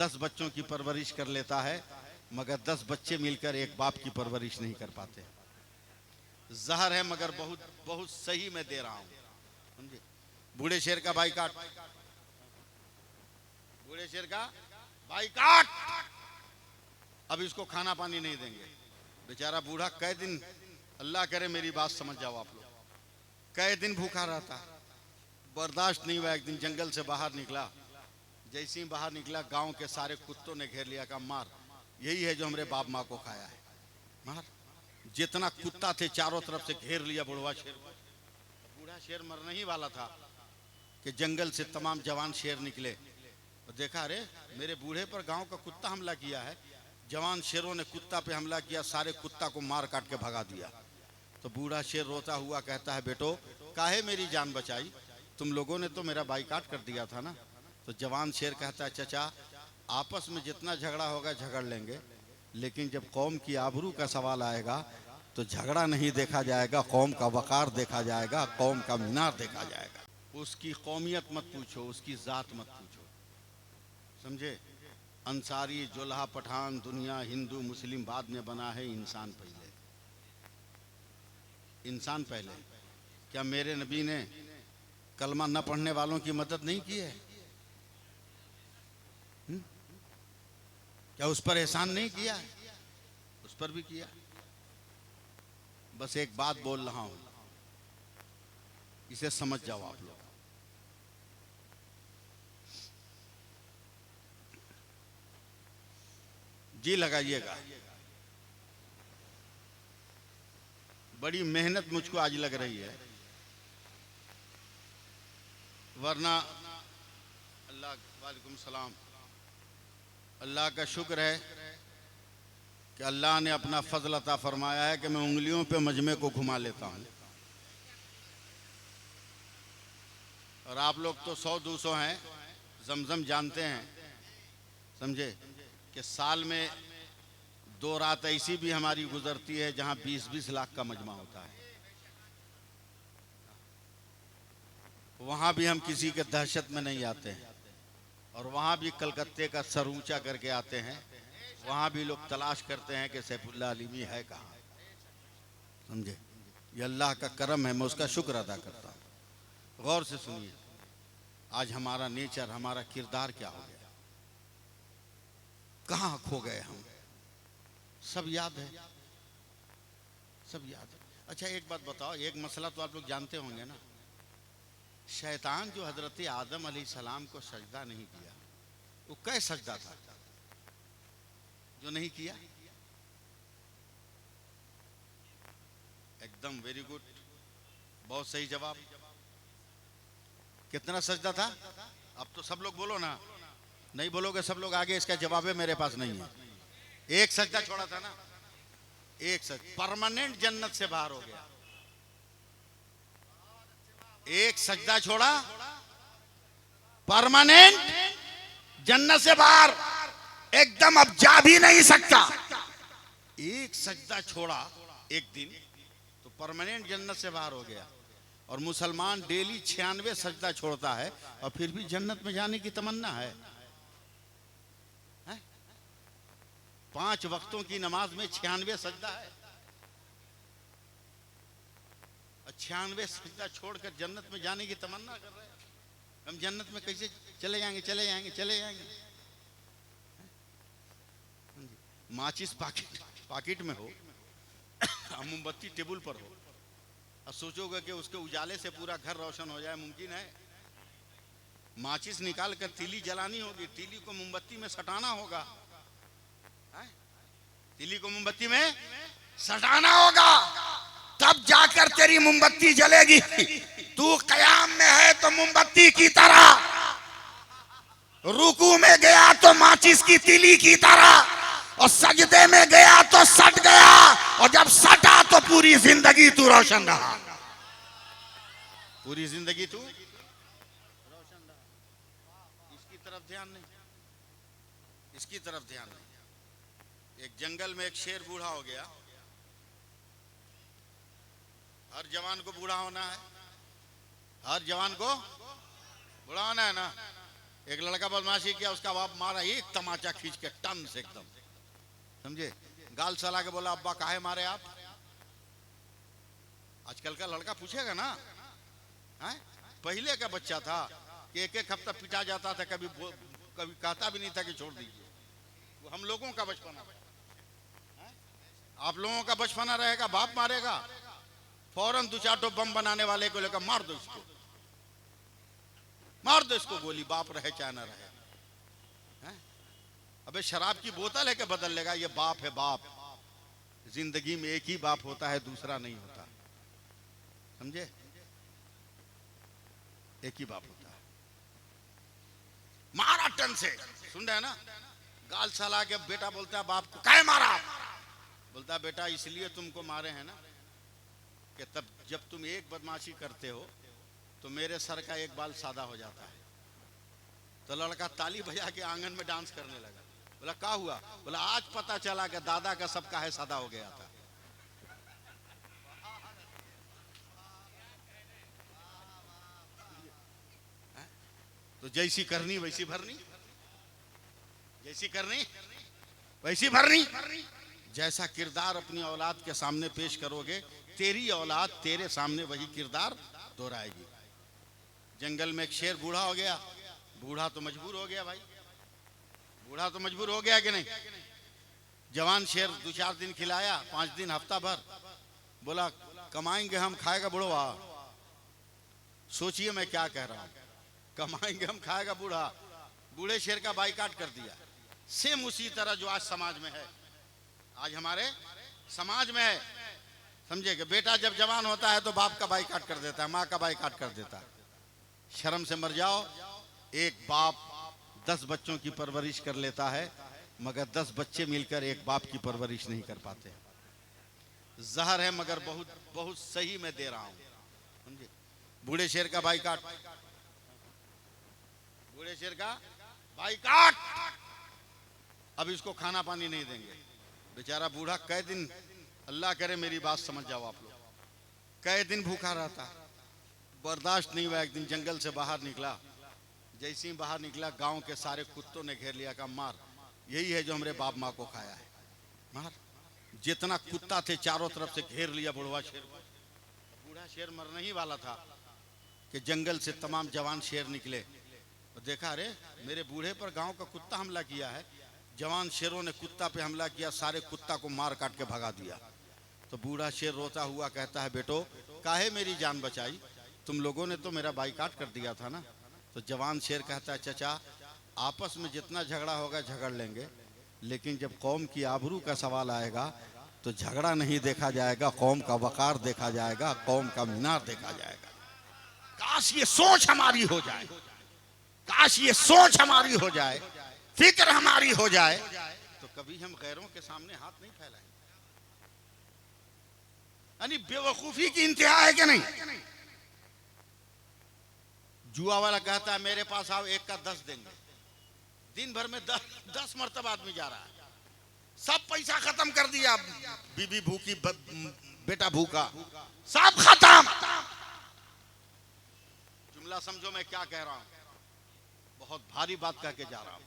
10 बच्चों की परवरिश कर लेता है, मगर 10 बच्चे मिलकर एक बाप की परवरिश नहीं कर पाते। जहर है मगर बहुत बहुत सही मैं दे रहा हूं, समझे। बूढ़े शेर का भाई काट, बूढ़े शेर का भाई काट। अब इसको खाना पानी नहीं देंगे, बेचारा बूढ़ा कई दिन, अल्लाह करे मेरी बात समझ जाओ आप लोग, कई दिन भूखा रहता, बर्दाश्त नहीं हुआ। एक दिन जंगल से बाहर निकला, जैसे ही बाहर निकला गांव के सारे कुत्तों ने घेर लिया, कहा मार, यही है जो हमारे बाप माँ को खाया है, मार। जितना कुत्ता थे चारों तरफ से घेर लिया बुढ़वा शेर को। बूढ़ा शेर मरने ही वाला था कि जंगल से तमाम जवान शेर निकले और देखा, अरे मेरे बूढ़े पर गांव का कुत्ता हमला किया है। जवान शेरों ने कुत्ता पे हमला किया, सारे कुत्ता को मार काट के भगा दिया। तो बूढ़ा शेर रोता हुआ कहता है, बेटो काहे मेरी जान बचाई, तुम लोगों ने तो मेरा बाइकाट कर दिया था ना। तो जवान शेर कहता है, चचा आपस में जितना झगड़ा होगा झगड़ लेंगे, लेकिन जब कौम की आबरू का सवाल आएगा तो झगड़ा नहीं देखा जाएगा, कौम का वकार देखा जाएगा, कौम का मीनार देखा जाएगा। उसकी कौमियत मत पूछो, उसकी जात मत पूछो, समझे। अंसारी, जोल्हा, पठान, दुनिया, हिंदू, मुस्लिम बाद में बना है, इंसान पहले, इंसान पहले। क्या मेरे नबी ने कलमा न पढ़ने वालों की मदद नहीं की है? क्या उस पर एहसान नहीं किया है? उस पर भी किया। बस एक बात बोल रहा हूं, इसे समझ जाओ आप लोग। जी लगाइएगा, बड़ी मेहनत मुझको आज लग रही है, वरना अल्लाह, वालेकुम सलाम, अल्लाह का शुक्र है कि अल्लाह ने अपना फजल अता फरमाया है कि मैं उंगलियों पे मजमे को घुमा लेता हूं। और आप लोग तो 100-200 हैं, जमजम जानते हैं, समझे, कि साल में 2 रात ऐसी भी हमारी गुजरती है जहां 20-20 लाख का मजमा होता है। वहां भी हम किसी के दहशत में नहीं आते हैं, और वहां भी कलकत्ते का सर ऊंचा करके आते हैं। वहां भी लोग तलाश करते हैं कि सैफुल्लाह आलिमी है कहाँ, समझे। ये अल्लाह का करम है, मैं उसका शुक्र अदा करता हूँ। गौर से सुनिए, आज हमारा नेचर, हमारा किरदार क्या हो गया, कहाँ खो गए हम, सब याद है, सब याद है। अच्छा एक बात बताओ, एक मसला तो आप लोग जानते होंगे ना, शैतान जो हजरत आदम अलैहिस्सलाम को सजदा नहीं किया, वो कै सजदा था जो नहीं किया? एकदम वेरी गुड, बहुत सही जवाब। कितना सजदा था? अब तो सब लोग बोलो ना, नहीं बोलोगे सब लोग आगे, इसका जवाब है मेरे पास नहीं है। एक सजदा छोड़ा था ना, एक सजदा, परमानेंट जन्नत से बाहर हो गया। एक सजदा छोड़ा, परमानेंट जन्नत से बाहर, एकदम अब जा भी नहीं सकता। एक सजदा छोड़ा एक दिन तो परमानेंट जन्नत से बाहर हो गया। और मुसलमान डेली 96 सजदा छोड़ता है और फिर भी जन्नत में जाने की तमन्ना है? 5 वक्तों की नमाज में 96 सजदा है, और 96 सजदा छोड़कर जन्नत में जाने की तमन्ना कर रहे हैं। हम जन्नत में कैसे चले जाएंगे, चले जाएंगे, चले जाएंगे। माचिस पाकिट में हो, मोमबत्ती टेबल पर हो, और सोचोगे कि उसके उजाले से पूरा घर रोशन हो जाए, मुमकिन है? माचिस निकाल कर तीली जलानी होगी, तीली को मोमबत्ती में सटाना होगा, तीली को मोमबत्ती में सटाना होगा, तब जाकर तेरी मोमबत्ती जलेगी। तू कयाम में है तो मोमबत्ती की तरह, रुकू में गया तो माचिस की तीली की तरह, और सजदे में गया तो सट गया, और जब सटा तो पूरी जिंदगी तू रोशन रहा, पूरी जिंदगी तू रोशन रहा। इसकी तरफ ध्यान नहीं, इसकी तरफ ध्यान नहीं। एक जंगल में एक शेर बूढ़ा हो गया। हर जवान को बूढ़ा होना है, हर जवान को बूढ़ा होना है ना। एक लड़का बदमाशी किया, उसका बाप मारा एक तमाचा खींच के टन से एकदम, समझे, गाल चला के बोला अब्बा काहे मारे आप। आजकल का लड़का पूछेगा ना, है? पहले का बच्चा था कि एक एक हफ्ता पिटा जाता था, कभी कभी कहता भी नहीं था कि छोड़ दीजिए। वो हम लोगों का बचपना, आप लोगों का बचपना रहेगा, बाप मारेगा फौरन दो चार तो बम बनाने वाले को लेकर मार दो इसको, मार दो इसको गोली, बाप रहे चाहे ना रहे। अबे शराब की बोतल है कि बदल लेगा, ये बाप है बाप। जिंदगी में एक ही बाप होता है, दूसरा नहीं होता, समझे, एक ही बाप होता है। मारा टन से, सुन रहे हैं ना, गाल चला के बेटा बोलता है बाप को काहे मारा। बोलता है बेटा इसलिए तुमको मारे हैं ना कि तब जब तुम एक बदमाशी करते हो तो मेरे सर का एक बाल सादा हो जाता है। तो लड़का ताली बजा के आंगन में डांस करने लगा। बोला क्या हुआ? बोला आज पता चला कि दादा का सब काहे सादा हो गया था। तो जैसी करनी वैसी भरनी, जैसी करनी वैसी भरनी। जैसा किरदार अपनी औलाद के सामने पेश करोगे, तेरी औलाद तेरे सामने वही किरदार दोहराएगी। जंगल में एक शेर बूढ़ा हो गया, बूढ़ा तो मजबूर हो गया भाई, बूढ़ा तो मजबूर हो गया कि नहीं। जवान शेर दो चार दिन खिलाया, 5 दिन हफ्ता भर, बोला कमाएंगे हम, खाएगा बुढ़वा। सोचिए मैं क्या कह रहा हूं, कमाएंगे हम खाएगा बूढ़ा। बूढ़े शेर का बाइकाट कर दिया। सेम उसी तरह जो आज समाज में है, आज हमारे समाज में है, समझे कि बेटा जब जवान होता है तो बाप का बाइकाट कर देता है, माँ का बाइकाट कर देता है। शर्म से मर जाओ। एक बाप 10 बच्चों की परवरिश कर लेता है, मगर 10 बच्चे मिलकर एक बाप की परवरिश नहीं कर पाते। जहर है मगर बहुत बहुत सही मैं दे रहा हूं, समझे। बूढ़े शेर का बाइकाट, बूढ़े शेर का बाइकाट। अब इसको खाना पानी नहीं देंगे। बेचारा बूढ़ा कई दिन, अल्लाह करे मेरी बात समझ जाओ आप लोग, कई दिन भूखा रहता, बर्दाश्त नहीं हुआ। एक दिन जंगल से बाहर निकला, जैसे ही बाहर निकला गांव के सारे कुत्तों ने घेर लिया, कहा मार, यही है जो हमारे बाप माँ को खाया है, मार। जितना कुत्ता थे चारों तरफ से घेर लिया बुढ़वा शेर को। बूढ़ा शेर मरने ही वाला था कि जंगल से तमाम जवान शेर निकले और देखा अरे मेरे बूढ़े पर गांव का कुत्ता हमला किया है। जवान शेरों ने कुत्ता पे हमला किया, सारे कुत्ता को मार काट के भगा दिया। तो बूढ़ा शेर रोता हुआ कहता है बेटो काहे मेरी जान बचाई, तुम लोगों ने तो मेरा बाइकाट कर दिया था ना। तो जवान शेर कहता है चचा आपस में जितना झगड़ा होगा झगड़ लेंगे, लेकिन जब कौम की आबरू का सवाल आएगा तो झगड़ा नहीं देखा जाएगा, कौम का वकार देखा जाएगा, कौम का मीनार देखा जाएगा। काश ये सोच हमारी हो जाए, काश ये सोच हमारी हो जाए, फिक्र हमारी हो जाए, तो कभी हम गैरों के सामने हाथ नहीं फैलाएंगे। यानी बेवकूफी की इंतहा है कि नहीं। जुआ वाला कहता है मेरे पास आओ, एक का 10 देंगे। दिन भर में 10 मरतबा आदमी जा रहा है, सब पैसा खत्म कर दिया, बीबी भूखी, बेटा भूखा, सब खत्म। जुमला समझो मैं क्या कह रहा हूं, बहुत भारी बात कह के जा रहा हूं।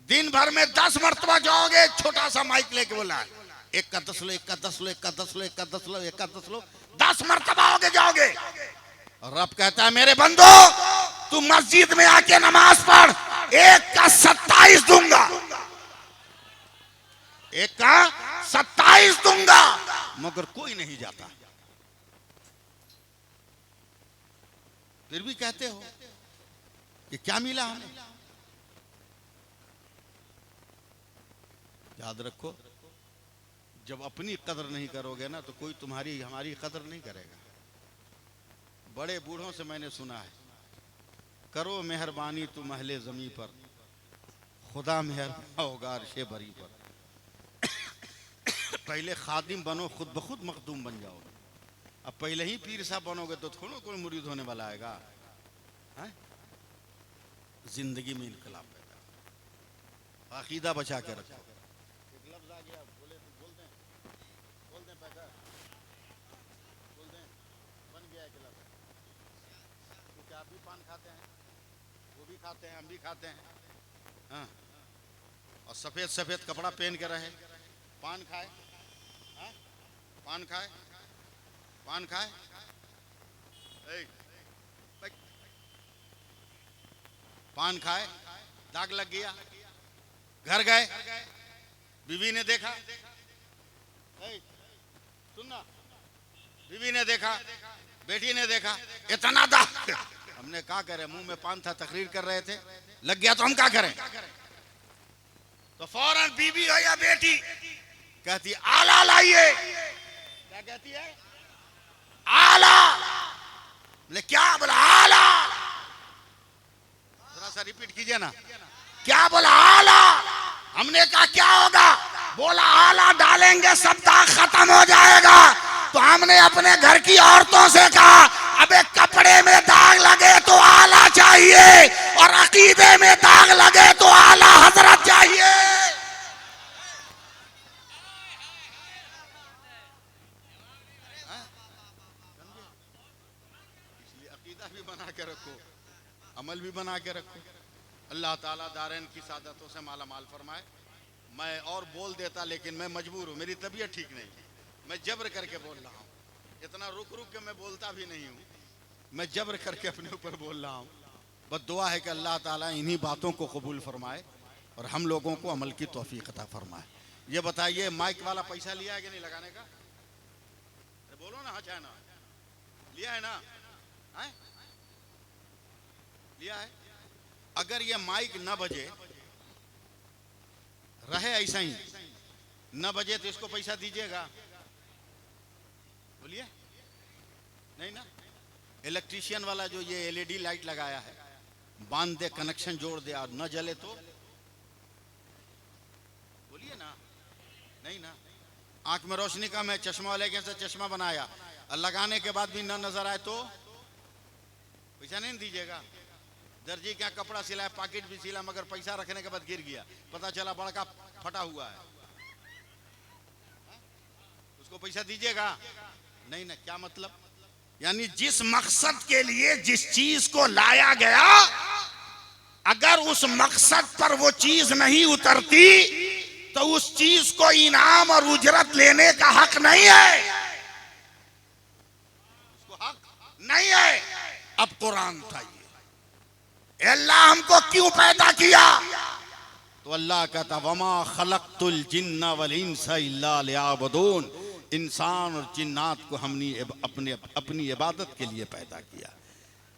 दिन भर में 10 मरतबा जाओगे, छोटा सा माइक लेके बोला है एक का 10 लो, एक का 10 लो, एक का 10 लो, एक का 10 लो, एक का 10 लो, 10 मरतबा होगे जाओगे। और रब कहता है मेरे बंदो तू मस्जिद में आके नमाज पढ़, एक का 27 दूंगा, एक का 27 दूंगा, मगर कोई नहीं जाता। फिर भी कहते हो कि क्या मिला हमें। याद रखो जब अपनी कदर नहीं करोगे ना तो कोई तुम्हारी हमारी कदर नहीं करेगा। बड़े बूढ़ों से मैंने सुना है करो मेहरबानी तुम अहले ज़मीं पर, खुदा मेहरबान होगा अर्शे बरी पर। पहले खादिम बनो, खुद ब खुद मखदूम बन जाओगे। अब पहले ही पीर साहब बनोगे तो थोड़ा कोई मुरीद होने वाला आएगा। जिंदगी में इनकलाब पैदा, अकीदा बचा के रखो। एक लफ्ज आ गया, बोल दें पैदा, बोल दें, बन गया एक लफ्ज। क्योंकि आप भी पान खाते हैं, वो भी खाते हैं, हम भी खाते हैं। हाँ, और सफेद सफेद कपड़ा पहन के रहे, पान खाए। हाँ? पान खाए, पान खाए। ए, बैठ। पान खाए, दाग लग गया, घर गए, बीवी ने देखा। ए, सुनना, बीवी ने देखा, बेटी ने देखा, इतना दाग। हमने क्या करे, मुंह में पान था, तकरीर कर रहे थे, लग गया तो हम क्या करें? तो फौरन बीवी हो या बेटी कहती आला लाइए। क्या कहती है? आला। बोले क्या? बोला आला। जरा सा रिपीट कीजिए ना। क्या बोला? आला। हमने कहा क्या होगा? बोला आला डालेंगे सब दाग खत्म हो जाएगा। तो हमने अपने घर की औरतों से कहा अबे कपड़े में दाग लगे तो आला चाहिए, और अकीदे में दाग लगे तो आला हजरत चाहिए। इसलिए अकीदा भी बना के रखो, अमल भी बना के रखो। अल्लाह ताला दारैन की सादतों से माला माल फरमाए। मैं और बोल देता, लेकिन मैं मजबूर हूँ, मेरी तबीयत ठीक नहीं, मैं जब्र करके बोल रहा हूँ। इतना रुक रुक के मैं बोलता भी नहीं हूँ, मैं जब्र करके अपने ऊपर बोल रहा हूँ। बस दुआ है कि अल्लाह ताला इन्हीं बातों को कबूल फरमाए और हम लोगों को अमल की तौफीक अता फरमाए। ये बताइए, माइक वाला पैसा लिया है कि नहीं लगाने का? अरे बोलो ना, हाँ चाहे ना। लिया है ना? है? लिया है। अगर ये माइक न बजे, रहे ऐसा ही न बजे, तो इसको पैसा दीजिएगा? बोलिए नहीं ना। इलेक्ट्रीशियन वाला जो ये एलईडी लाइट लगाया है, बांध दे, कनेक्शन जोड़ दे, और न जले तो बोलिए ना। नहीं ना। आंख में रोशनी कम है, चश्मा वाले के से चश्मा बनाया, और लगाने के बाद भी न नजर आए तो पैसा नहीं दीजिएगा? दर्जी क्या कपड़ा सिलाया, पैकेट भी सिला, मगर पैसा रखने के बाद गिर गया, पता चला बड़का फटा हुआ है, उसको पैसा दीजिएगा? नहीं ना। क्या मतलब? यानी जिस मकसद के लिए जिस चीज को लाया गया, अगर उस मकसद पर वो चीज नहीं उतरती तो उस चीज को इनाम और उजरत लेने का हक नहीं है, उसको हक नहीं है। अब कुरान था ये, अल्लाह हमको क्यों पैदा किया? तो अल्लाह कहता वमा खलक़तुल जिन्ना वल इंसा इल्ला लियअबुदून, इंसान और जिन्नात को हमने अपनी इबादत के लिए पैदा किया।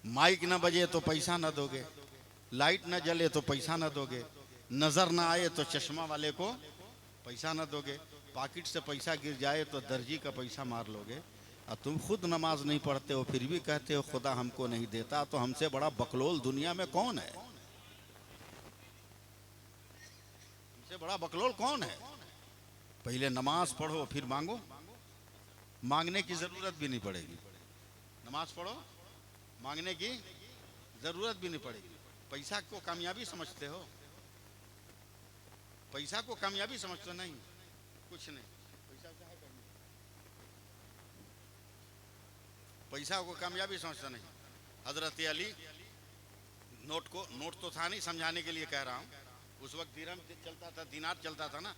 माइक न बजे तो पैसा न दोगे, लाइट न जले तो पैसा न दोगे, नजर न आए तो चश्मा वाले को पैसा न दोगे, पॉकेट से पैसा गिर जाए तो दर्जी का पैसा मार लोगे, और तुम खुद नमाज नहीं पढ़ते हो फिर भी कहते हो खुदा हमको नहीं देता। तो हमसे बड़ा बकलोल दुनिया में कौन है? हमसे बड़ा बकलोल कौन है? पहले नमाज पढ़ो फिर मांगो, मांगने की जरूरत भी नहीं पड़ेगी। नमाज पढ़ो, मांगने की जरूरत भी नहीं पड़ेगी। पैसा को कामयाबी समझते हो? पैसा को कामयाबी समझते हो? नहीं, कुछ नहीं। पैसा को कामयाबी समझता नहीं। हजरत अली नोट तो था नहीं, समझाने के लिए कह रहा हूँ। उस वक्त दिरहम चलता था, दिनार चलता था ना,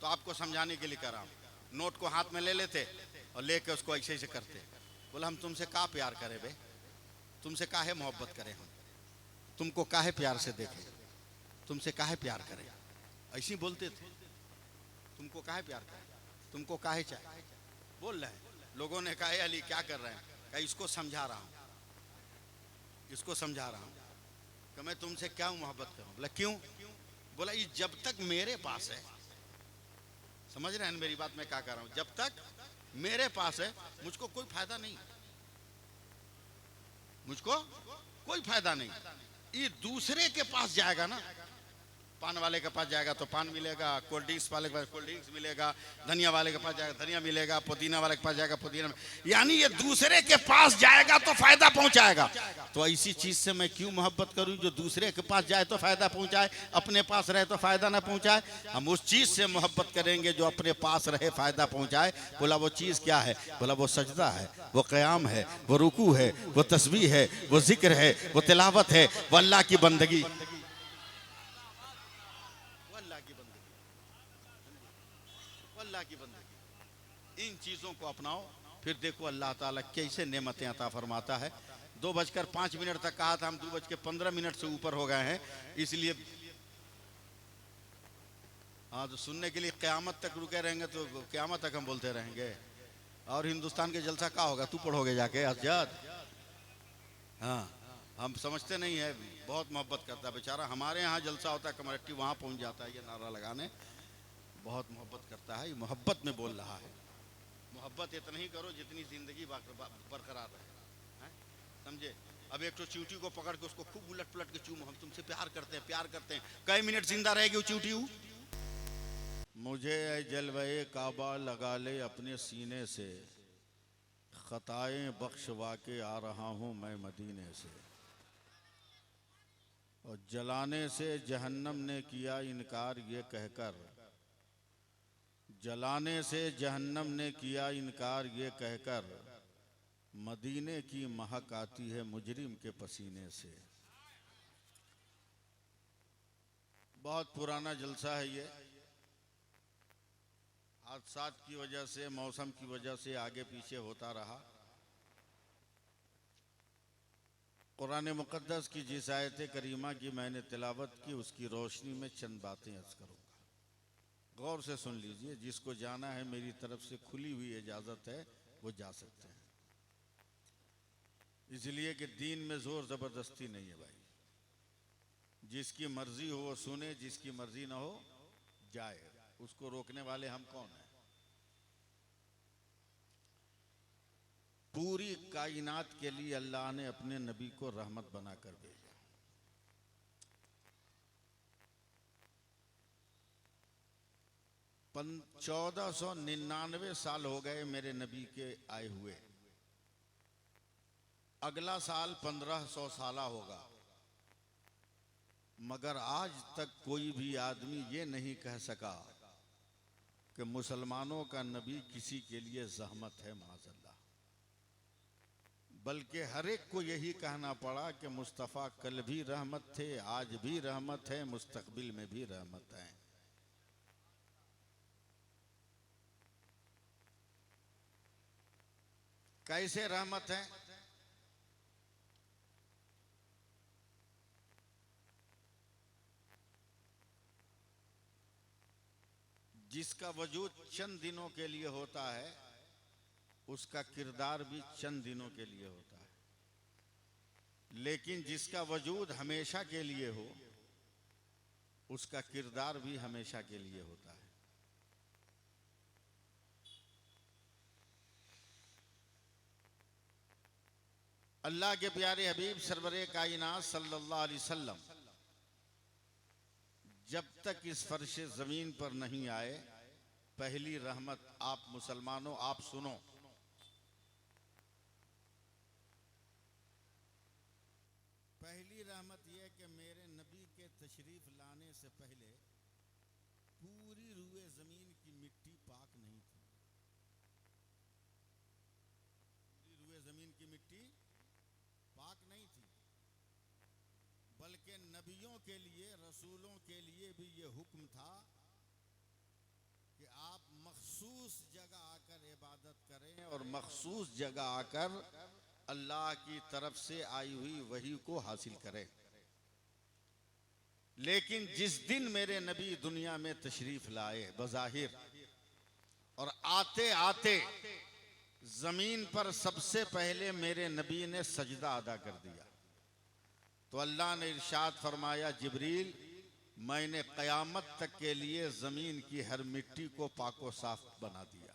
तो आपको समझाने के लिए कह रहा हूँ। नोट को हाथ में ले लेते और लेके उसको ऐसे ऐसे करते। बोला हम तुमसे का प्यार करें बे, तुमसे काहे मोहब्बत करें, हम तुमको काहे प्यार से देखें, तुमसे काहे प्यार करें, ऐसे बोलते थे। तुमको काहे प्यार करें, तुमको काहे चाहे, बोल रहे हैं। लोगों ने कहा अली क्या कर रहे हैं? कहा इसको समझा रहा हूँ, इसको समझा रहा हूँ कि मैं तुमसे क्या मोहब्बत करूँ। बोला क्यों? बोला ये जब तक मेरे पास है, समझ रहे हैं मेरी बात मैं क्या कर रहा हूँ, जब तक मेरे पास है मुझको कोई फायदा नहीं, मुझको कोई फायदा नहीं। ये दूसरे के पास जाएगा ना पान वाले के पास जाएगा तो पान मिलेगा, कोल्ड ड्रिंक्स वाले के पास कोल्ड ड्रिंक्स मिलेगा, धनिया वाले के पास जाएगा धनिया मिलेगा, पुदीना वाले के पास जाएगा पुदीना। यानी ये दूसरे के पास जाएगा तो फायदा पहुंचाएगा। तो ऐसी चीज से मैं क्यों मोहब्बत करूं जो दूसरे के पास जाए तो फायदा पहुंचाए, अपने पास रहे तो फायदा ना पहुंचाए। हम उस चीज से मोहब्बत करेंगे जो अपने पास रहे फायदा पहुंचाए। बोला वो चीज क्या है? बोला वो सजदा है, वो क़याम है, वो रुकू है, वो तस्बीह है, वो जिक्र है, वो तिलावत है, वो अल्लाह की बंदगी। अल्लाह की बंदगी। इन चीजों को अपनाओ, फिर देखो अल्लाह ताला कैसे नेमतें अता फरमाता है। 2:05 तक कहा था, हम 2:15 से ऊपर हो गए हैं, इसलिए हाँ तो सुनने के लिए क़यामत तक रुके रहेंगे तो क़यामत तक हम बोलते रहेंगे। और हिंदुस्तान के जलसा क्या होगा, तू पढ़ोगे जाके अजद। हाँ हम समझते नहीं है, बहुत मोहब्बत करता है बेचारा। हमारे यहाँ जलसा होता है कमरट्टी, वहाँ पहुँच जाता है ये नारा लगाने। बहुत मोहब्बत करता है, मोहब्बत में बोल रहा है। मोहब्बत इतना ही करो जितनी जिंदगी बरकरार रहे, समझे। अब एक तो चींटी को पकड़ के उसको खूब उलट पुलट के चूमो, हम तुमसे प्यार करते हैं प्यार करते हैं, कई मिनट जिंदा रहेगी वो चींटी। मुझे जलवे काबा लगा ले अपने सीने से, खताएं बख्शवा के आ रहा हूँ मैं मदीने से। और जलाने से जहन्नम ने किया इनकार ये कहकर, जलाने से जहन्नम ने किया इनकार ये कहकर, मदीने की महक आती है मुजरिम के पसीने से। बहुत पुराना जलसा है ये, हादसात की वजह से, मौसम की वजह से आगे पीछे होता रहा। कुरान मुक़द्दस की जिस आयत करीमा की मैंने तिलावत की, उसकी रोशनी में चंद बातें अर्ज़ करूँगा, गौर से सुन लीजिए। जिसको जाना है मेरी तरफ से खुली हुई इजाज़त है, वो जा सकते हैं। इसलिए कि दीन में ज़ोर ज़बरदस्ती नहीं है भाई। जिसकी मर्जी हो वो सुने, जिसकी मर्जी ना हो जाए। उसको रोकने वाले हम कौन हैं? पूरी कायनात के लिए अल्लाह ने अपने नबी को रहमत बनाकर भेजा। 1499 साल हो गए मेरे नबी के आए हुए। अगला साल 1500 साल होगा, मगर आज तक कोई भी आदमी ये नहीं कह सका कि मुसलमानों का नबी किसी के लिए ज़हमत है माज़अल्लाह। बल्कि हर एक को यही कहना पड़ा कि मुस्तफ़ा कल भी रहमत थे, आज भी रहमत है, मुस्तकबिल में भी रहमत है। कैसे रहमत है? जिसका वजूद चंद दिनों के लिए होता है, उसका किरदार भी चंद दिनों के लिए होता है। लेकिन जिसका वजूद हमेशा के लिए हो, उसका किरदार भी हमेशा के लिए होता है। अल्लाह के प्यारे हबीब सरवरे कायनात सल्लल्लाहु अलैहि वसल्लम जब तक इस फर्श ज़मीन पर नहीं आए, पहली रहमत आप मुसलमानों आप सुनो। पहली रहमत यह कि मेरे नबी के तशरीफ लाने से पहले पूरी रूए ज़मीन की मिट्टी पाक नहीं थी। पूरी रूए ज़मीन की मिट्टी पाक नहीं थी, बल्कि नबियों के लिए, रसूलों के लिए भी ये हुक्म था कि आप मखसूस जगह आकर इबादत करें और मखसूस जगह आकर अल्लाह की तरफ से आई हुई वही को हासिल करें। लेकिन जिस दिन मेरे नबी दुनिया में तशरीफ लाए बज़ाहिर, और आते आते जमीन पर सबसे पहले मेरे नबी ने सजदा अदा कर दिया, तो अल्लाह ने इरशाद फरमाया, जिब्रील मैंने क़यामत तक के लिए ज़मीन की हर मिट्टी को पाको साफ बना दिया।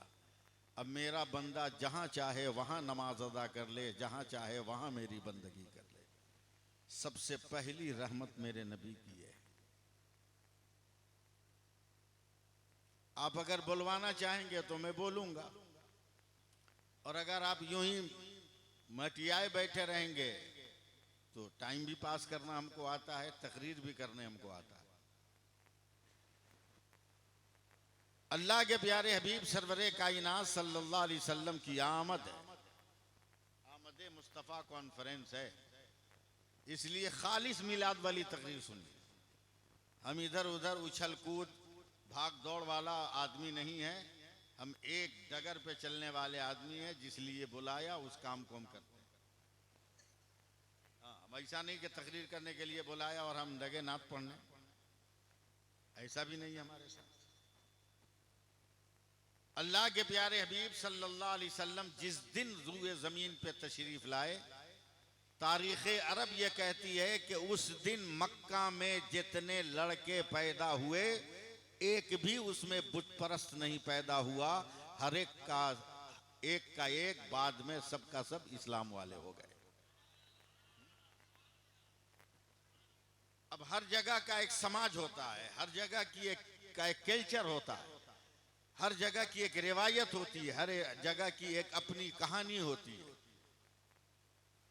अब मेरा बंदा जहाँ चाहे वहाँ नमाज अदा कर ले, जहाँ चाहे वहाँ मेरी बंदगी कर ले। सबसे पहली रहमत मेरे नबी की है। आप अगर बुलवाना चाहेंगे तो मैं बोलूंगा, और अगर आप यूं ही मटियाए बैठे रहेंगे तो टाइम भी पास करना हमको आता है, तकरीर भी करने हमको आता है। अल्लाह के प्यारे हबीब सरवरे कायनात सल्लल्लाहु अलैहि वसल्लम की आमद है, आमद मुस्तफ़ा कॉन्फ्रेंस है, इसलिए खालिस मिलाद वाली तकरीर सुनिए। हम इधर उधर उछल कूद भाग दौड़ वाला आदमी नहीं है, हम एक डगर पे चलने वाले आदमी हैं, जिसलिए बुलाया उस काम को हम करते हैं। हाँ, हम ऐसा नहीं कि तकरीर करने के लिए बुलाया और हम लगे नात पढ़ने, ऐसा भी नहीं है हमारे साथ। अल्लाह के प्यारे हबीब सल्लल्लाहु अलैहि वसल्लम जिस दिन रूए ज़मीन पे तशरीफ लाए, तारीख़ अरब ये कहती है कि उस दिन मक्का में जितने लड़के पैदा हुए एक भी उसमें बुत परस्त नहीं पैदा हुआ, हर एक का एक बाद में सबका सब इस्लाम वाले हो गए। अब हर जगह का एक समाज होता है, हर जगह की एक कल्चर होता है, हर जगह की एक रिवायत होती है, हर जगह की एक अपनी कहानी होती है।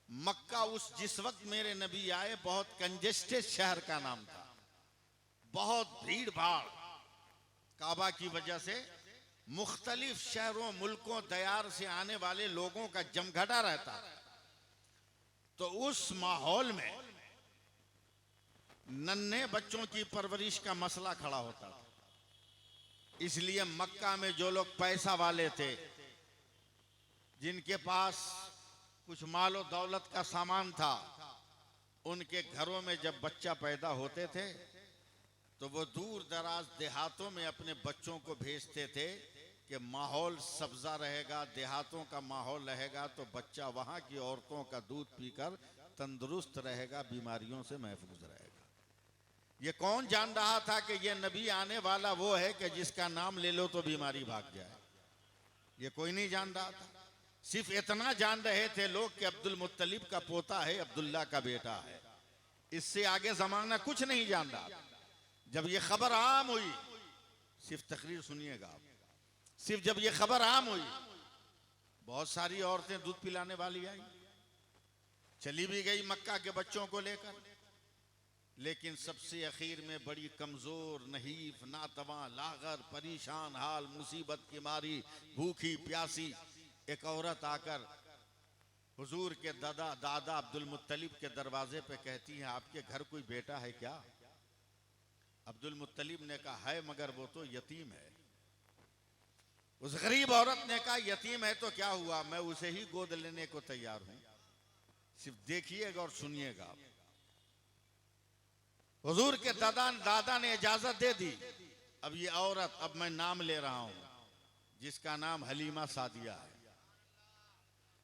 मक्का जिस वक्त मेरे नबी आए बहुत कंजेस्टेड शहर का नाम था, बहुत भीड़ भाड़, काबा की वजह से मुख्तलिफ शहरों मुल्कों दयार से आने वाले लोगों का जमघटा रहता था। तो उस माहौल में नन्हे बच्चों की परवरिश का मसला खड़ा होता था, इसलिए मक्का में जो लोग पैसा वाले थे, जिनके पास कुछ मालो दौलत का सामान था, उनके घरों में जब बच्चा पैदा होते थे तो वो दूर दराज देहातों में अपने बच्चों को भेजते थे कि माहौल सब्जा रहेगा, देहातों का माहौल रहेगा तो बच्चा वहाँ की औरतों का दूध पीकर तंदुरुस्त रहेगा, बीमारियों से महफूज रहेगा। ये कौन जान रहा था कि ये नबी आने वाला वो है कि जिसका नाम ले लो तो बीमारी भाग जाए? ये कोई नहीं जान रहा था। सिर्फ इतना जान रहे थे लोग कि अब्दुल मुत्तलिब का पोता है, अब्दुल्ला का बेटा है, इससे आगे जमाना कुछ नहीं जान रहा था। जब ये खबर आम हुई, सिर्फ तकरीर सुनिएगा आप, सिर्फ जब ये खबर आम हुई, बहुत सारी औरतें दूध पिलाने वाली आई, चली भी गई मक्का के बच्चों को लेकर, लेकिन सबसे आखिर में बड़ी कमजोर, नहीफ, नातवा, लागर, परेशान हाल, मुसीबत की मारी, भूखी प्यासी एक औरत आकर हुजूर के दादा अब्दुल मुत्तलिब के दरवाजे पे कहती है, आपके घर कोई बेटा है क्या? अब्दुल मुत्तलिब ने कहा है, मगर वो तो यतीम है। उस गरीब औरत ने कहा, यतीम है तो क्या हुआ, मैं उसे ही गोद लेने को तैयार हूं। सिर्फ देखिएगा और सुनिएगा। हुजूर के दादा ने इजाजत दे दी। अब ये औरत, अब मैं नाम ले रहा हूं, जिसका नाम हलीमा सादिया है,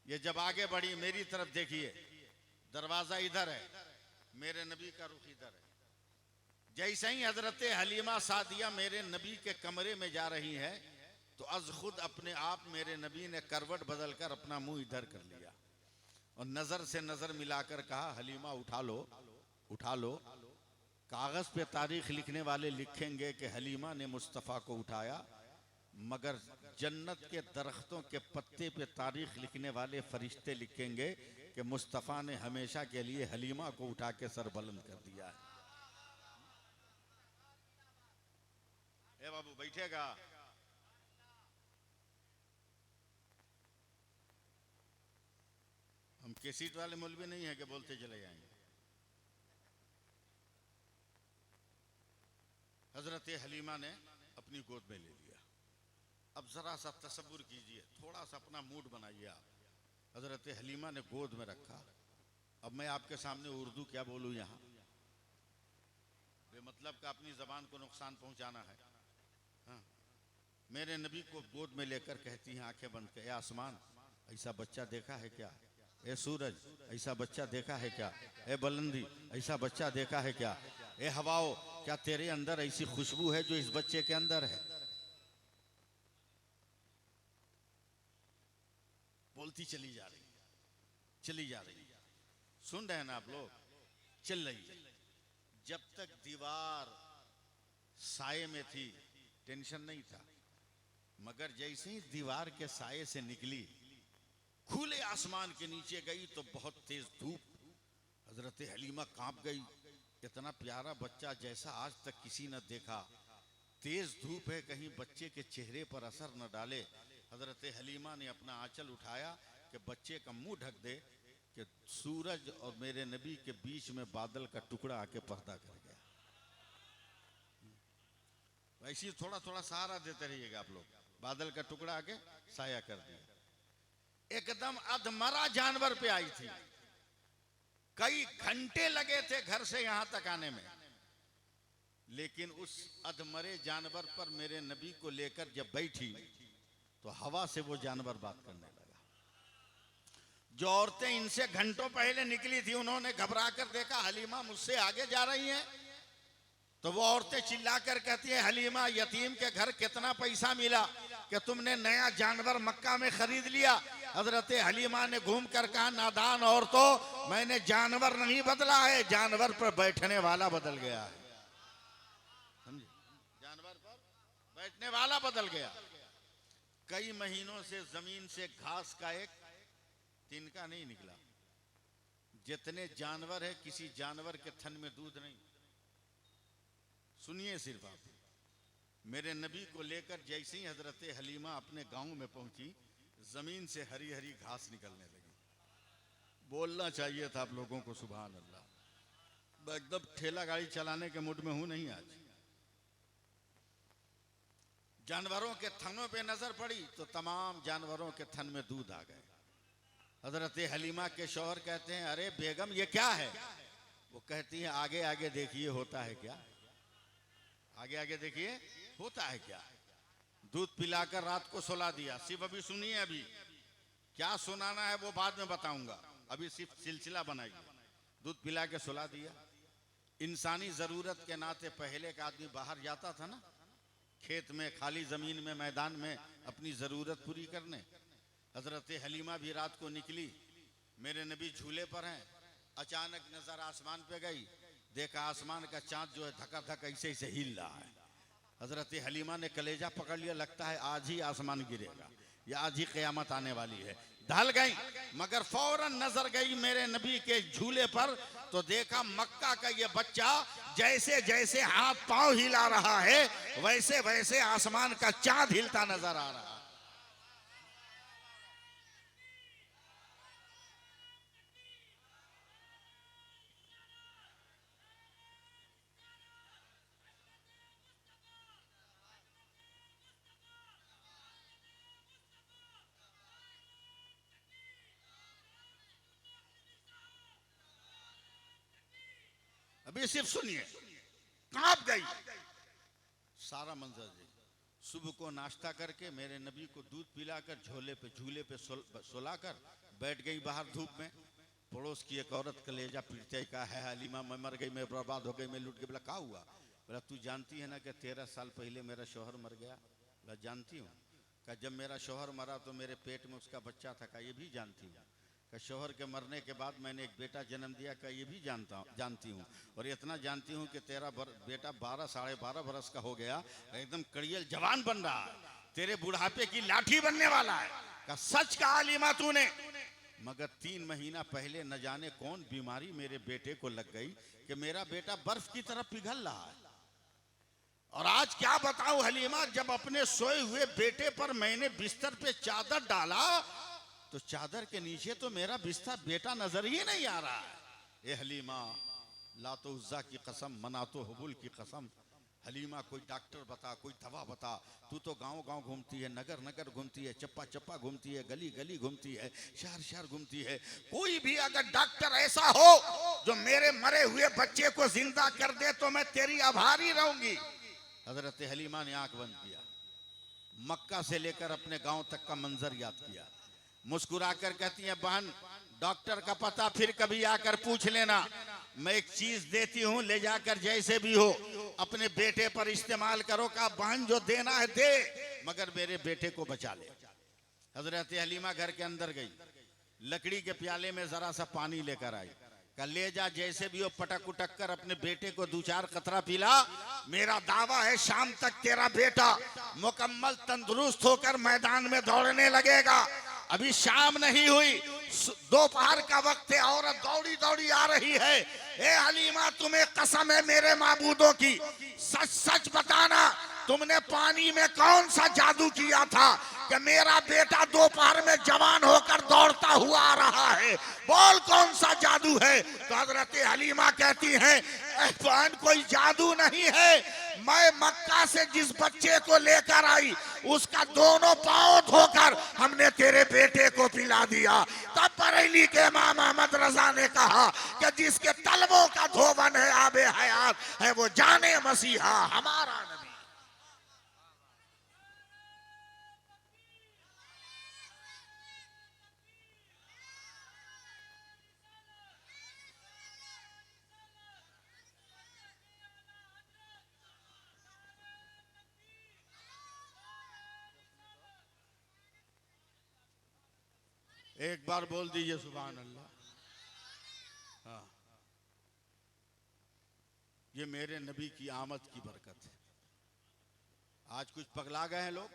ये जब आगे बढ़ी, मेरी तरफ देखिए, दरवाजा इधर है, मेरे नबी का रुख इधर है। जैसे ही हजरत हलीमा सादिया मेरे नबी के कमरे में जा रही है तो अज खुद अपने आप मेरे नबी ने करवट बदलकर अपना मुंह इधर कर लिया और नजर से नजर मिलाकर कहा, हलीमा उठा लो, उठा लो। कागज पे तारीख लिखने वाले लिखेंगे कि हलीमा ने मुस्तफ़ा को उठाया, मगर जन्नत के दरख्तों के पत्ते पे तारीख लिखने वाले फरिश्ते लिखेंगे कि मुस्तफ़ा ने हमेशा के लिए हलीमा को उठा के सर बुलंद कर दिया है। ए बाबू बैठेगा। हम कैसेट वाले मौलवी नहीं है कि बोलते चले जाएंगे। हजरत हलीमा ने अपनी गोद में ले लिया। अब जरा सा तसव्वुर कीजिए, थोड़ा सा अपना मूड बनाइए आप। हजरत हलीमा ने गोद में रखा। अब मैं आपके सामने उर्दू क्या बोलूं, यहाँ बेमतलब का अपनी जबान को नुकसान पहुंचाना है। हाँ, मेरे नबी को गोद में लेकर कहती हैं आंखें बंद कर, ए आसमान ऐसा बच्चा देखा है क्या? ए सूरज ऐसा बच्चा देखा है क्या? ए बुलंदी ऐसा बच्चा देखा है क्या? ए हवाओ क्या तेरे अंदर ऐसी खुशबू है जो इस बच्चे के अंदर है? बोलती चली जा रही, चली जा रही। सुन रहे हैं ना आप लोग? चल रही। जब तक दीवार साए में थी टेंशन नहीं था। मगर जैसे ही दीवार के साये से निकली, खुले आसमान के नीचे गई तो बहुत तेज धूप। हजरत हलीमा कांप गई। इतना प्यारा बच्चा जैसा आज तक किसी न देखा। तेज धूप है, कहीं बच्चे के चेहरे पर असर न डाले। हजरत हलीमा ने अपना आंचल उठाया कि बच्चे का मुंह ढक दे कि सूरज और मेरे नबी के बीच में बादल का टुकड़ा आके पर्दा कर गया। वैसे थोड़ा थोड़ा सहारा देते रहिएगा आप लोग। बादल का टुकड़ा आके साया कर दिया। एकदम अधमरा जानवर पे आई थी। कई घंटे लगे थे घर से यहां तक आने में, लेकिन उस अधमरे जानवर पर मेरे नबी को लेकर जब बैठी तो हवा से वो जानवर बात करने लगा। जो औरतें इनसे घंटों पहले निकली थी, उन्होंने घबरा कर देखा हलीमा मुझसे आगे जा रही हैं, तो वो औरतें चिल्लाकर कहती है, हलीमा यतीम के घर कितना पैसा मिला कि तुमने नया जानवर मक्का में खरीद लिया? हजरत हलीमा ने घूम कर कहा, नादान औरतों, मैंने जानवर नहीं बदला है, जानवर पर बैठने वाला बदल गया है। समझे? जानवर पर बैठने वाला बदल गया। कई महीनों से जमीन से घास का एक तिनका नहीं निकला। जितने जानवर है, किसी जानवर के थन में दूध नहीं। सुनिए सिर्फ आप, मेरे नबी को लेकर जैसे ही हजरत हलीमा अपने गांव में पहुंची, जमीन से हरी हरी घास निकलने लगी। बोलना चाहिए था आप लोगों को सुभान अल्लाह। मैं एकदम ठेला गाड़ी चलाने के मूड में हूं नहीं आज। जानवरों के थनों पे नजर पड़ी तो तमाम जानवरों के थन में दूध आ गए। हजरत हलीमा के शौहर कहते हैं, अरे बेगम ये क्या है? वो कहती है, आगे आगे देखिए होता है क्या। आगे आगे देखिए होता है क्या। दूध पिलाकर रात को सुला दिया। सिर्फ अभी सुनिए, अभी क्या सुनाना है वो बाद में बताऊंगा, अभी सिर्फ सिलसिला बनाइए। दूध पिला के सुला दिया। इंसानी जरूरत के नाते पहले का आदमी बाहर जाता था ना, खेत में, खाली जमीन में, मैदान में अपनी जरूरत पूरी करने। हजरत हलीमा भी रात को निकली। मेरे नबी झूले पर हैं। अचानक नजर आसमान पे गई, देखा आसमान का चांद जो है धका धक ऐसे ऐसे हिल रहा है। हजरत हलीमा ने कलेजा पकड़ लिया, लगता है आज ही आसमान गिरेगा या आज ही क़यामत आने वाली है। ढल गई, मगर फौरन नजर गई मेरे नबी के झूले पर तो देखा मक्का का ये बच्चा जैसे जैसे हाथ पांव हिला रहा है, वैसे वैसे आसमान का चांद हिलता नजर आ रहा है। अभी सिर्फ सुनिए, कांप गई सारा मंजर जी। सुबह को नाश्ता करके मेरे नबी को दूध पिलाकर झूले पे सुलाकर बैठ गई बाहर धूप में। पड़ोस की एक औरत कलेजा पीटते का है, हलीमा मैं मर गई, मैं बर्बाद हो गई, मैं लूट गई। बोला क्या हुआ? बोला तू जानती है ना कि 13 साल पहले मेरा शौहर मर गया? बोला जानती हूँ। कहा जब मेरा शौहर मरा तो मेरे पेट में उसका बच्चा था? कहा ये भी जानती हूँ। का शौहर के मरने के बाद मैंने एक बेटा जन्म दिया? का ये भी जानती हूँ। और इतना जानती हूँ कि तेरा बेटा 12 साढ़े 12 बरस का हो गया, एकदम कड़ियल जवान बन रहा है, तेरे बुढ़ापे की लाठी बनने वाला है। का सच कहा हलीमा तूने? मगर 3 महीना पहले न जाने कौन बीमारी मेरे बेटे को लग गई कि मेरा बेटा बर्फ की तरह पिघल रहा है। और आज क्या बताऊं हलीमा, जब अपने सोए हुए बेटे पर मैंने बिस्तर पे चादर डाला तो चादर के नीचे तो मेरा बिस्तर बेटा नजर ही नहीं आ रहा है। ए हलीमा, लातो उज्जा की कसम, मनातो हुबुल की कसम। हलीमा कोई डॉक्टर बता, कोई दवा बता। तू तो गांव गांव घूमती है, नगर नगर घूमती है, चप्पा चप्पा घूमती है, गली गली घूमती है, शहर शहर घूमती है। कोई भी अगर डॉक्टर ऐसा हो जो मेरे मरे हुए बच्चे को जिंदा कर दे तो मैं तेरी आभारी रहूंगी। हजरत हलीमा ने आंख बंद किया, मक्का से लेकर अपने गांव तक का मंजर याद किया। मुस्कुराकर कहती है, बहन डॉक्टर का पता फिर कभी आकर पूछ लेना, मैं एक चीज देती हूँ, ले जाकर जैसे भी हो अपने बेटे पर इस्तेमाल करो। का बहन जो देना है दे, मगर मेरे बेटे को बचा ले। हजरत हलीमा घर के अंदर गई, लकड़ी के प्याले में जरा सा पानी लेकर आई। कलेजा जैसे भी हो पटक उटक कर अपने बेटे को 2-4 कतरा पिला। मेरा दावा है शाम तक तेरा बेटा मुकम्मल तंदुरुस्त होकर मैदान में दौड़ने लगेगा। अभी शाम नहीं हुई, दोपहर का वक्त है, औरत दौड़ी दौड़ी आ रही है। ए हलीमा, तुम्हें कसम है मेरे माबूदों की, सच सच बताना तुमने पानी में कौन सा जादू किया था कि मेरा बेटा दोपहर में जवान होकर दौड़ता हुआ आ रहा है? बोल कौन सा जादू है? तो हजरत हलीमा कहती हैं, बहन कोई जादू नहीं है, मैं मक्का से जिस बच्चे को लेकर आई उसका दोनों पांव धोकर हमने तेरे बेटे को पिला दिया। तब बरेली के इमाम अहमद रजा ने कहा कि जिसके तलवों का धोवन है आबे हयात है, वो जाने मसीहा हमारा नबी। एक बार बोल दीजिए सुभान अल्लाह। हाँ, ये मेरे नबी की आमद की बरकत है। आज कुछ पगला गए हैं लोग,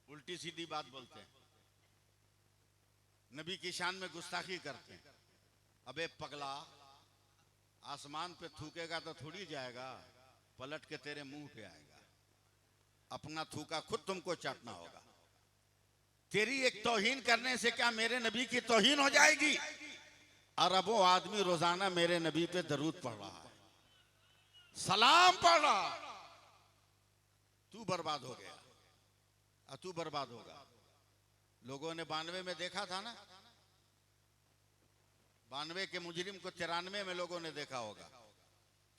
उल्टी सीधी बात बोलते हैं, नबी की शान में गुस्ताखी करते हैं। अबे पगला, आसमान पे थूकेगा तो थोड़ी जाएगा, पलट के तेरे मुंह पे आएगा। अपना थूका खुद तुमको चाटना होगा। तेरी एक तौहीन करने से क्या मेरे नबी की तौहीन हो जाएगी? अरबों आदमी रोजाना मेरे नबी पे दरूद पढ़ रहा है, सलाम पढ़ रहा, तू बर्बाद हो गया, तू बर्बाद होगा। लोगों ने 92 में देखा था ना, 92 के मुजरिम को 93 में लोगों ने देखा होगा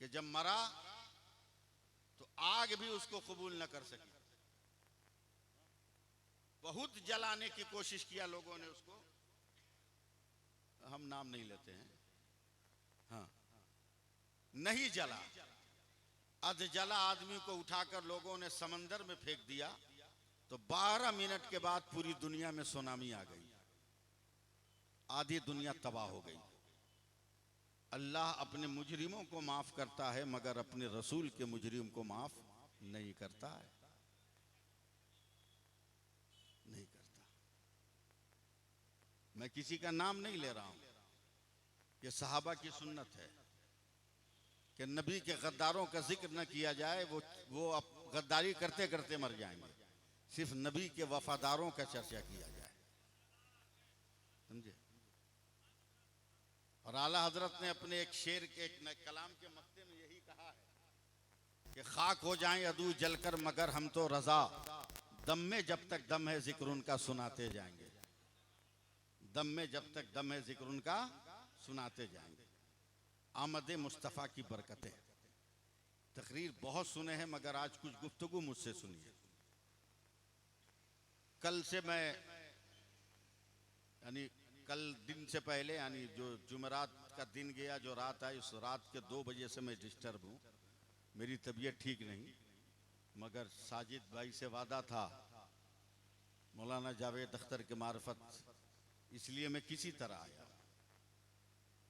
कि जब मरा तो आग भी उसको कबूल न कर सकी। बहुत जलाने की कोशिश किया लोगों ने उसको, हम नाम नहीं लेते हैं। हाँ, नहीं जला। अध जला आदमी को उठाकर लोगों ने समंदर में फेंक दिया तो 12 मिनट के बाद पूरी दुनिया में सुनामी आ गई, आधी दुनिया तबाह हो गई। अल्लाह अपने मुजरिमों को माफ करता है मगर अपने रसूल के मुजरिम को माफ नहीं करता है, नहीं करता। मैं किसी का नाम नहीं ले रहा हूं, ये सहाबा की सुन्नत है कि नबी के गद्दारों का जिक्र न किया जाए, वो अब गद्दारी करते करते मर जाएंगे। सिर्फ नबी के वफादारों का चर्चा किया जाए, समझे। और आला हजरत ने अपने एक शेर के एक कलाम के मक्ते में यही कहा है कि खाक हो जाएं अदू जलकर मगर हम तो रजा, दम में जब तक दम है जिक्र उनका सुनाते जाएंगे। दम में जब तक दम है जिक्र उनका सुनाते जाएंगे। आमद मुस्तफ़ा की बरकतें। तकरीर बहुत सुने हैं मगर आज कुछ गुफ्तगू मुझसे सुनिए। कल से मैं यानी कल दिन से पहले यानी जो जुमेरात का दिन गया, जो रात आई, उस रात के 2 बजे से मैं डिस्टर्ब हूँ। मेरी तबीयत ठीक नहीं, मगर साजिद भाई से वादा था मौलाना जावेद अख्तर के मार्फत, इसलिए मैं किसी तरह आया।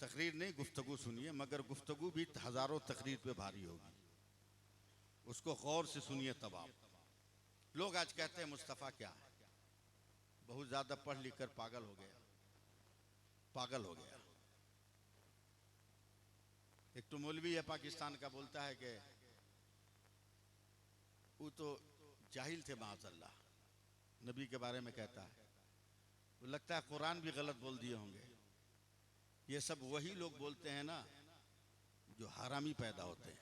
तकरीर नहीं, गुफ्तगू सुनिए, मगर गुफ्तगू भी हजारों तकरीर पे भारी होगी, उसको गौर से सुनिए तब आप। लोग आज कहते हैं मुस्तफ़ा क्या है, बहुत ज्यादा पढ़ लिख कर पागल हो गया, पागल हो गया। एक तो मौलवी है पाकिस्तान का, बोलता है कि वो तो जाहिल थे माज़अल्लाह, नबी के बारे में कहता है। वो लगता है कुरान भी गलत बोल दिए होंगे। ये सब वही लोग बोलते हैं ना जो हरामी पैदा होते हैं,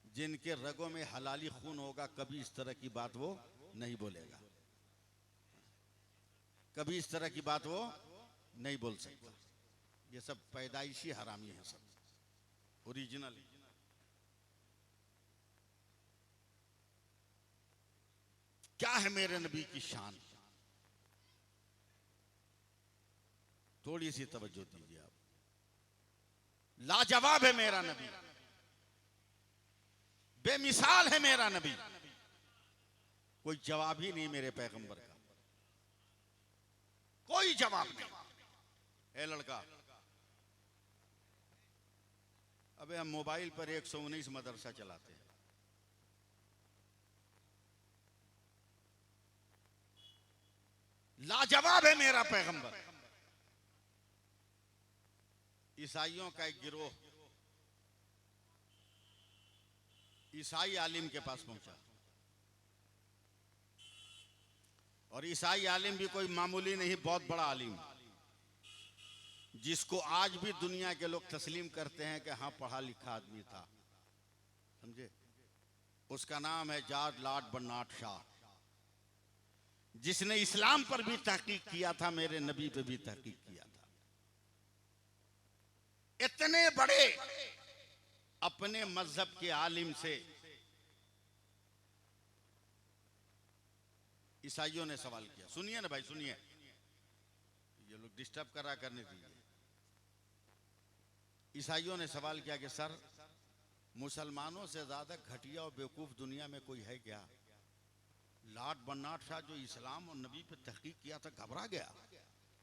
जिनके रगों में हलाली खून होगा, कभी इस तरह की बात वो नहीं बोलेगा, कभी इस तरह की बात वो नहीं बोल सकता। ये सब पैदाइशी हरामी है, सब ओरिजिनल। क्या है मेरे नबी की शान, थोड़ी सी तवज्जो दीजिए आप। लाजवाब है मेरा नबी, बेमिसाल है मेरा नबी, कोई जवाब ही नहीं मेरे पैगंबर का, कोई जवाब नहीं। ए लड़का, अबे हम मोबाइल पर 119 मदरसा चलाते हैं। लाजवाब है मेरा पैगंबर। ईसाइयों का एक गिरोह ईसाई आलिम के पास पहुंचा, और ईसाई आलिम भी कोई मामूली नहीं, बहुत बड़ा आलिम, जिसको आज भी दुनिया के लोग तस्लीम करते हैं कि हाँ पढ़ा लिखा आदमी था, समझे। उसका नाम है जॉर्ज लॉर्ड बर्नार्ड शॉ, जिसने इस्लाम पर भी तहकीक किया था, मेरे नबी पे भी तहकीक किया था। इतने बड़े अपने मजहब के आलिम से ईसाइयों ने सवाल किया। सुनिए ना भाई, सुनिए, ये लोग डिस्टर्ब करा करने दीजिए। ईसाइयों ने सवाल किया कि सर, मुसलमानों से ज्यादा घटिया और बेवकूफ दुनिया में कोई है क्या? लॉर्ड बर्नार्ड शॉ जो इस्लाम और नबी पे तहकीक किया था, घबरा गया,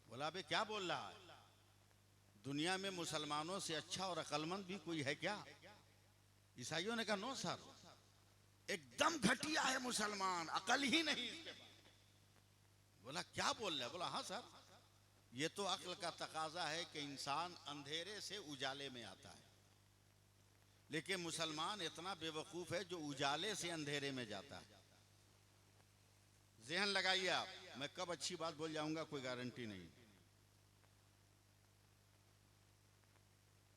बोला बे क्या बोल रहा है, दुनिया में मुसलमानों से अच्छा और अक्लमंद भी कोई है क्या? ईसाइयों ने कहा नो सर, एकदम घटिया है मुसलमान, अकल ही नहीं इसके पास। बोला क्या बोल रहा है? बोला हाँ सर, ये तो अक्ल का तकाजा है कि इंसान अंधेरे से उजाले में आता है, लेकिन मुसलमान इतना बेवकूफ है जो उजाले से अंधेरे में जाता है। ज़हन लगाइए आप, मैं कब अच्छी बात बोल जाऊंगा कोई गारंटी नहीं।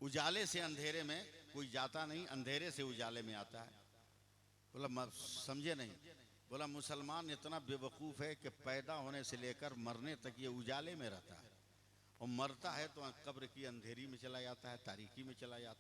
उजाले से अंधेरे में कोई जाता नहीं, अंधेरे से उजाले में आता है। बोला समझे नहीं? बोला मुसलमान इतना बेवकूफ है कि पैदा होने से लेकर मरने तक ये उजाले में रहता है, और मरता है तो कब्र की अंधेरी में चला जाता है, तारीकी में चला जाता है।